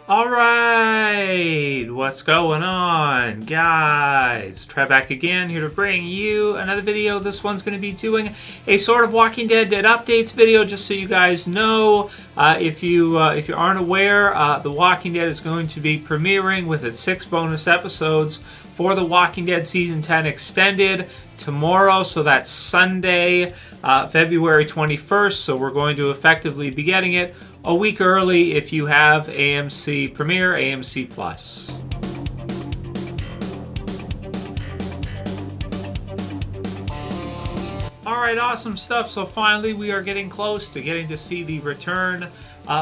All right, what's going on, guys? Try back again, here to bring you another video. This one's going to be doing a sort of Walking Dead updates video, just so you guys know. If you aren't aware, The Walking Dead is going to be premiering with its 6 bonus episodes for The Walking Dead Season 10 Extended tomorrow, so that's Sunday, February 21st, so we're going to effectively be getting it a week early if you have AMC Premiere, AMC Plus. Alright, awesome stuff. So finally we are getting close to getting to see the return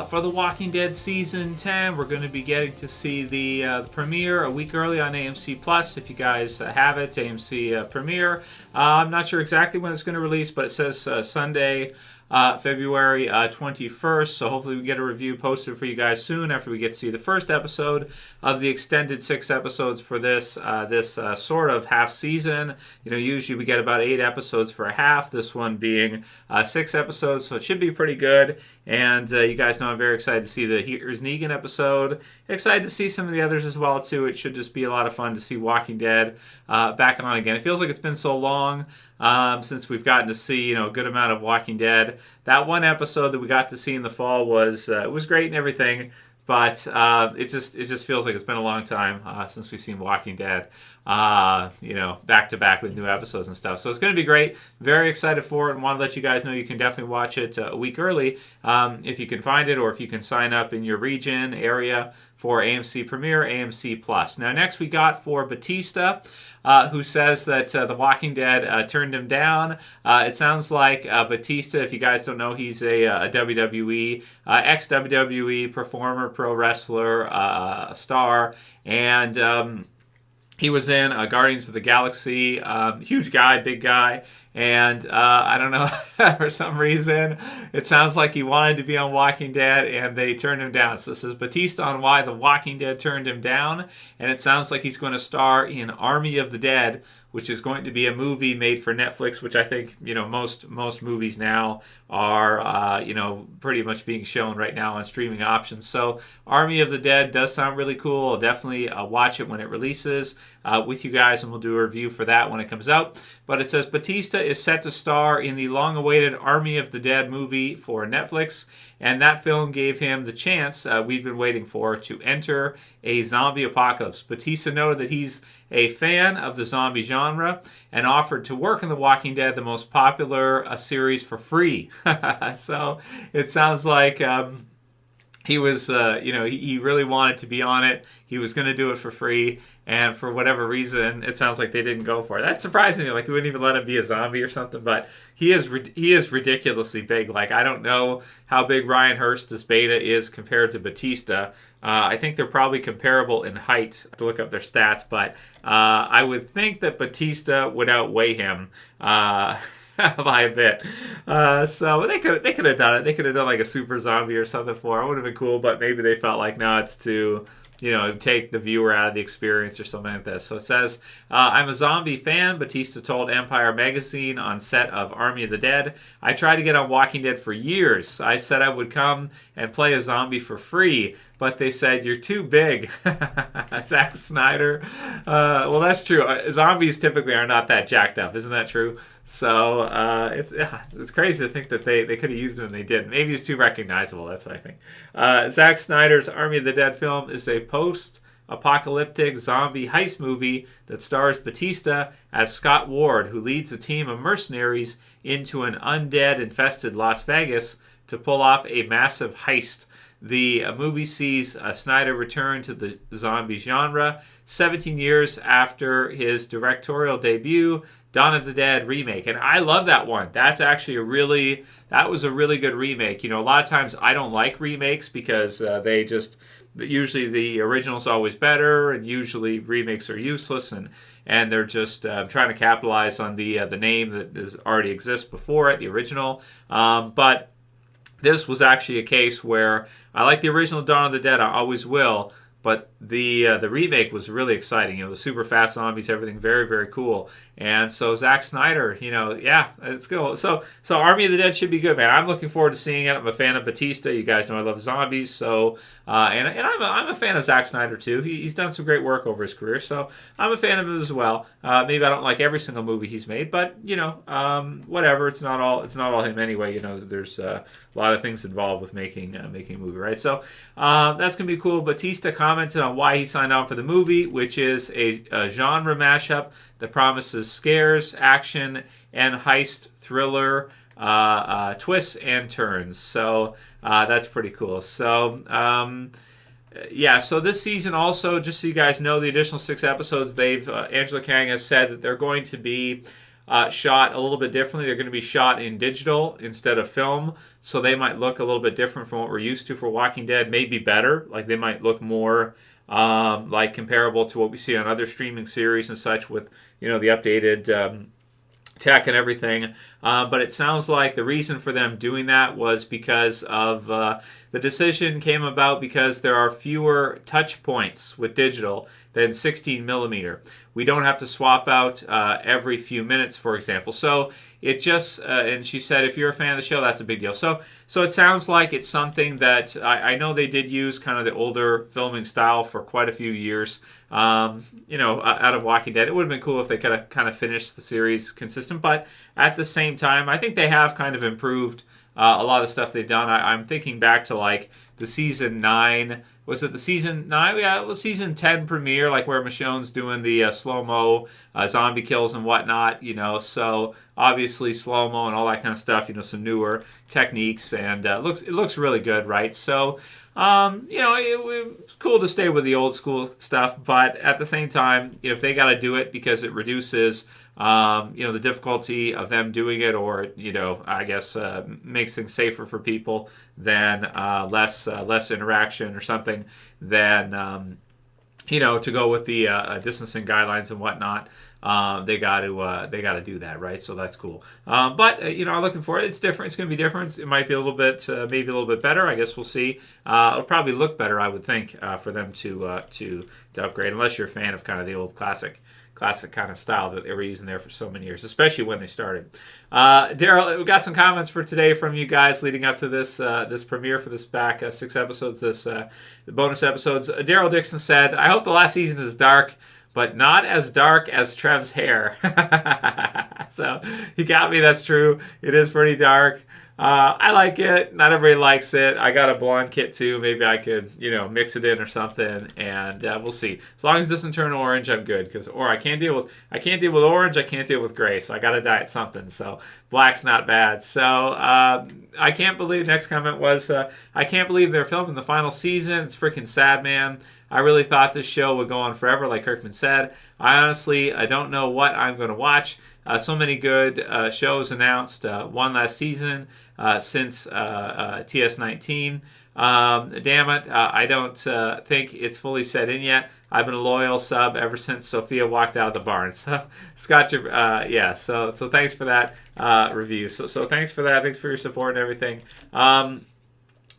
for The Walking Dead Season 10. We're going to be getting to see the premiere a week early on AMC Plus. If you guys have it, AMC Premiere. I'm not sure exactly when it's going to release, but it says Sunday, February 21st, so hopefully we get a review posted for you guys soon after we get to see the first episode of the extended 6 episodes for this sort of half season. You know, usually we get about 8 episodes for a half, this one being 6 episodes, so it should be pretty good. And you guys know I'm very excited to see the Here's Negan episode. Excited to see some of the others as well, too. It should just be a lot of fun to see Walking Dead back on again. It feels like it's been so long since we've gotten to see, a good amount of Walking Dead. That one episode that we got to see in the fall was great and everything, but it just feels like it's been a long time since we've seen Walking Dead, back to back with new episodes and stuff. So it's going to be great. Very excited for it, and want to let you guys know you can definitely watch it a week early if you can find it, or if you can sign up in your region area for AMC Premiere, AMC Plus. Now, next we got for Batista, who says that The Walking Dead turned him down. It sounds like Batista, if you guys don't know, he's a WWE, ex-WWE performer, pro wrestler, star, and he was in Guardians of the Galaxy. Huge guy, big guy. And I don't know, for some reason, it sounds like he wanted to be on Walking Dead, and they turned him down. So this is Batista on why The Walking Dead turned him down. And it sounds like he's going to star in Army of the Dead, which is going to be a movie made for Netflix, which I think, most movies now are, pretty much being shown right now on streaming options. So Army of the Dead does sound really cool. I'll definitely watch it when it releases with you guys, and we'll do a review for that when it comes out. But it says Batista is set to star in the long-awaited Army of the Dead movie for Netflix, and that film gave him the chance we've been waiting for to enter a zombie apocalypse. Batista noted that he's a fan of the zombie genre and offered to work in The Walking Dead, the most popular series, for free. So it sounds like he was, he really wanted to be on it. He was going to do it for free, and for whatever reason, it sounds like they didn't go for it. That's surprising me. Like, we wouldn't even let him be a zombie or something. But he is ridiculously big. Like, I don't know how big Ryan Hurst's Beta is compared to Batista. I think they're probably comparable in height. I have to look up their stats, but I would think that Batista would outweigh him by a bit. So they could have done it. They could have done like a super zombie or something for it. It would have been cool, but maybe they felt like, no, it's too, take the viewer out of the experience or something like this. So it says, I'm a zombie fan, Batista told Empire Magazine on set of Army of the Dead. I tried to get on Walking Dead for years. I said I would come and play a zombie for free, but they said, you're too big. Zack Snyder. Well, that's true. Zombies typically are not that jacked up. Isn't that true? So it's crazy to think that they could have used him and they didn't. Maybe he's too recognizable. That's what I think. Zack Snyder's Army of the Dead film is a post-apocalyptic zombie heist movie that stars Batista as Scott Ward, who leads a team of mercenaries into an undead-infested Las Vegas to pull off a massive heist. The movie sees Snyder return to the zombie genre 17 years after his directorial debut, Dawn of the Dead remake. And I love that one. That's actually that was a really good remake. A lot of times I don't like remakes because usually the original's always better, and usually remakes are useless, and they're just trying to capitalize on the name that already exists before it, the original. But this was actually a case where I like the original Dawn of the Dead, I always will, but the remake was really exciting. The super fast zombies, everything very, very cool. And so Zack Snyder, yeah, it's cool. So Army of the Dead should be good, man. I'm looking forward to seeing it. I'm a fan of Batista. You guys know I love zombies. So and I'm a fan of Zack Snyder too. He's done some great work over his career, so I'm a fan of him as well. Maybe I don't like every single movie he's made, but whatever. It's not all him anyway. There's a lot of things involved with making a movie, right? So that's gonna be cool. Batista commented on why he signed on for the movie, which is a genre mashup that promises scares, action, and heist-thriller twists and turns. So that's pretty cool. So yeah, so this season also, just so you guys know, the additional 6 episodes, Angela Kang has said that they're going to be shot a little bit differently. They're going to be shot in digital instead of film, so they might look a little bit different from what we're used to for Walking Dead. Maybe better, like they might look more like comparable to what we see on other streaming series and such with the updated tech and everything. But it sounds like the reason for them doing that was because of the decision came about because there are fewer touch points with digital than 16 millimeter. We don't have to swap out every few minutes, for example. So it just, and she said, if you're a fan of the show, that's a big deal. So it sounds like it's something that I know they did use kind of the older filming style for quite a few years. Out of Walking Dead, it would have been cool if they could have kind of finished the series consistent. But at the same time, I think they have kind of improved a lot of the stuff they've done. I'm thinking back to like the season 9. Was it the season 9? Yeah, it was season 10 premiere, like where Michonne's doing the slow-mo zombie kills and whatnot, So obviously slow-mo and all that kind of stuff, some newer techniques, and it looks really good, right? So, it's cool to stay with the old school stuff, but at the same time, if they got to do it because it reduces the difficulty of them doing it, or I guess makes things safer for people, then less interaction or something, then to go with the distancing guidelines and whatnot. They got to do that, right? So that's cool. But I'm looking for it. It's different. It's going to be different. It might be a little bit, maybe a little bit better. I guess we'll see. It'll probably look better, I would think, for them to upgrade, unless you're a fan of kind of the old classic kind of style that they were using there for so many years, especially when they started. Daryl, we got some comments for today from you guys leading up to this premiere for this back 6 episodes, the bonus episodes. Daryl Dixon said, "I hope the last season is dark, but not as dark as Trev's hair." So he got me. That's true. It is pretty dark. I like it. Not everybody likes it. I got a blonde kit too. Maybe I could, mix it in or something, and we'll see. As long as it doesn't turn orange, I'm good. Or I can't deal with orange. I can't deal with gray. So I got to dye it something. So black's not bad. So I can't believe. Next comment was, I can't believe they're filming the final season. It's freaking sad, man. I really thought this show would go on forever, like Kirkman said. I don't know what I'm going to watch. So many good shows announced. One last season since TS19. Damn it, I don't think it's fully set in yet. I've been a loyal sub ever since Sophia walked out of the barn. So, Scott, yeah. So thanks for that review. So thanks for that. Thanks for your support and everything.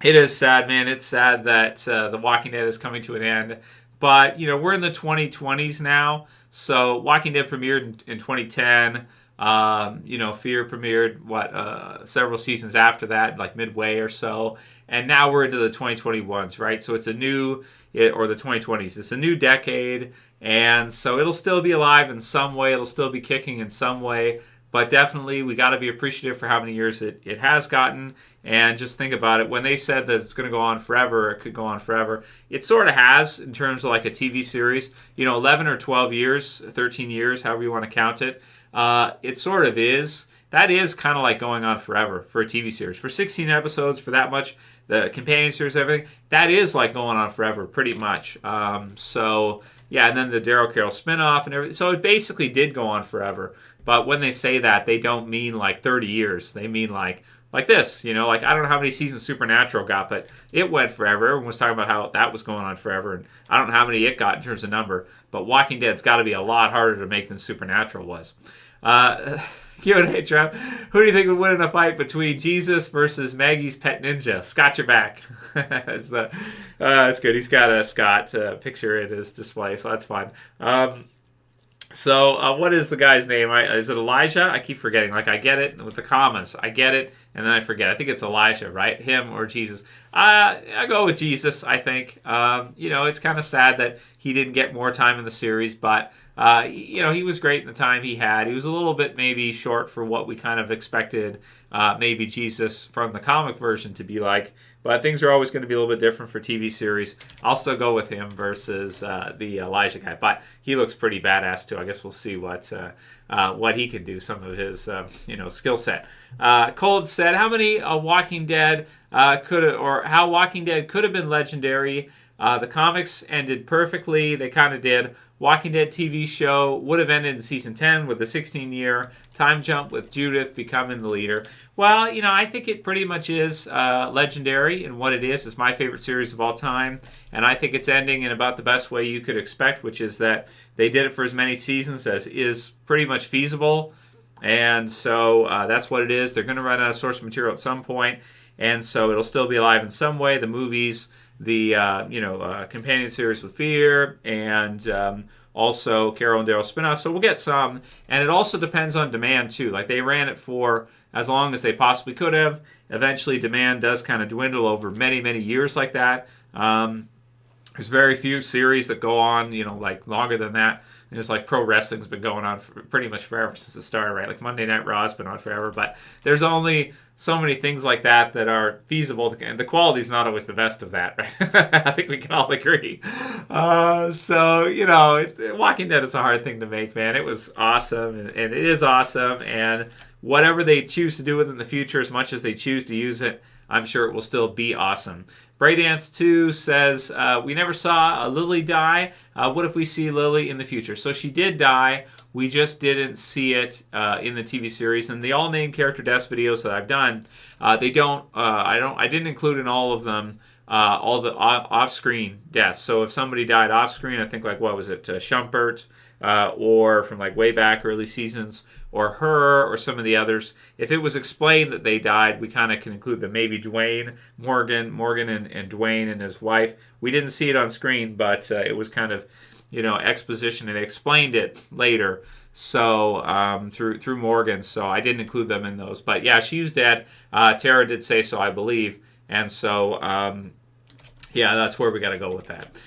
It is sad, man. It's sad that The Walking Dead is coming to an end. But, we're in the 2020s now. So Walking Dead premiered in 2010. Fear premiered, several seasons after that, like midway or so. And now we're into the 2021s, right? So it's or the 2020s. It's a new decade. And so it'll still be alive in some way. It'll still be kicking in some way. But definitely, we got to be appreciative for how many years it has gotten. And just think about it. When they said that it's going to go on forever, it could go on forever. It sort of has in terms of like a TV series. 11 or 12 years, 13 years, however you want to count it. It sort of is. That is kind of like going on forever for a TV series. For 16 episodes, for that much, the companion series, everything, that is like going on forever, pretty much. Yeah, and then the Daryl Carroll spinoff and everything. So it basically did go on forever. But when they say that, they don't mean like 30 years. They mean like this, like I don't know how many seasons Supernatural got, but it went forever. Everyone was talking about how that was going on forever, and I don't know how many it got in terms of number, but Walking Dead's got to be a lot harder to make than Supernatural was. Q&A, Trev. Who do you think would win in a fight between Jesus versus Maggie's pet ninja? Scott your back. That's good. He's got a Scott picture in his display, so that's fun. So what is the guy's name? Is it Elijah? I keep forgetting. Like, I get it with the commas. I get it, and then I forget. I think it's Elijah, right? Him or Jesus. I go with Jesus, I think. It's kind of sad that he didn't get more time in the series, but, he was great in the time he had. He was a little bit maybe short for what we kind of expected maybe Jesus from the comic version to be like. But things are always going to be a little bit different for TV series. I'll still go with him versus the Elijah guy. But he looks pretty badass, too. I guess we'll see what he can do, some of his, skill set. Cold said, how many Walking Dead how Walking Dead could have been legendary? The comics ended perfectly. They kind of did. Walking Dead TV show would have ended in season 10 with a 16-year time jump with Judith becoming the leader. Well, I think it pretty much is legendary in what it is. It's my favorite series of all time, and I think it's ending in about the best way you could expect, which is that they did it for as many seasons as is pretty much feasible, and so that's what it is. They're going to run out of source material at some point, and so it'll still be alive in some way. The movies, the companion series with Fear, and also Carol and Daryl spinoff. So we'll get some, and it also depends on demand too. Like, they ran it for as long as they possibly could have. Eventually, demand does kind of dwindle over many, many years like that. There's very few series that go on, like longer than that. There's like pro wrestling's been going on for pretty much forever since it started, right? Like Monday Night Raw's been on forever, but there's only so many things like that are feasible, and the quality's not always the best of that, right? I think we can all agree. Walking Dead is a hard thing to make, man. It was awesome, and it is awesome, and whatever they choose to do with it in the future, as much as they choose to use it, I'm sure it will still be awesome. Braydance2 says, we never saw Lily die. What if we see Lily in the future? So she did die. We just didn't see it in the TV series. And the all named character deaths videos that I've done, I didn't include in all of them all the off-screen deaths. So if somebody died off-screen, I think Schumpert, or from like way back early seasons, or her, or some of the others. If it was explained that they died, we kind of can include them. Maybe Morgan and Dwayne and his wife. We didn't see it on screen, but it was kind of, exposition, and they explained it later. So through Morgan, so I didn't include them in those. But yeah, she was dead. Tara did say so, I believe, and so that's where we got to go with that.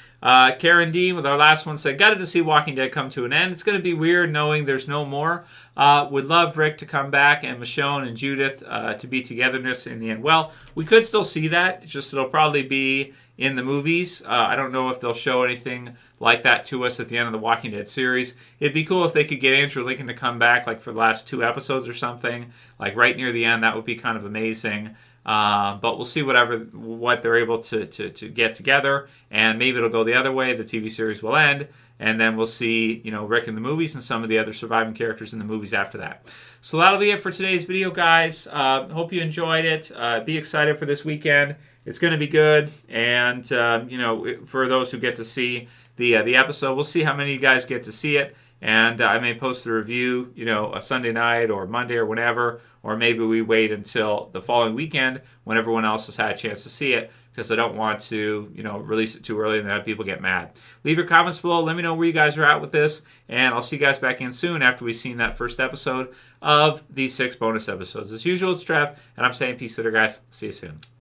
Karen Dean with our last one said, gutted to see Walking Dead come to an end. It's going to be weird knowing there's no more. Would love Rick to come back and Michonne and Judith to be togetherness in the end. Well, we could still see that. It's just it'll probably be in the movies. I don't know if they'll show anything like that to us at the end of the Walking Dead series. It'd be cool if they could get Andrew Lincoln to come back like for the last 2 episodes or something, like right near the end. That would be kind of amazing. But we'll see what they're able to get together, and maybe it'll go the other way. The TV series will end, and then we'll see Rick in the movies and some of the other surviving characters in the movies after that. So that'll be it for today's video, guys. Hope you enjoyed it. Be excited for this weekend. It's going to be good, and for those who get to see the episode, we'll see how many of you guys get to see it. And I may post the review, a Sunday night or Monday or whenever, or maybe we wait until the following weekend when everyone else has had a chance to see it, because I don't want to, release it too early and then have people get mad. Leave your comments below. Let me know where you guys are at with this, and I'll see you guys back in soon after we've seen that first episode of these 6 bonus episodes. As usual, it's Trev, and I'm saying peace later, guys. See you soon.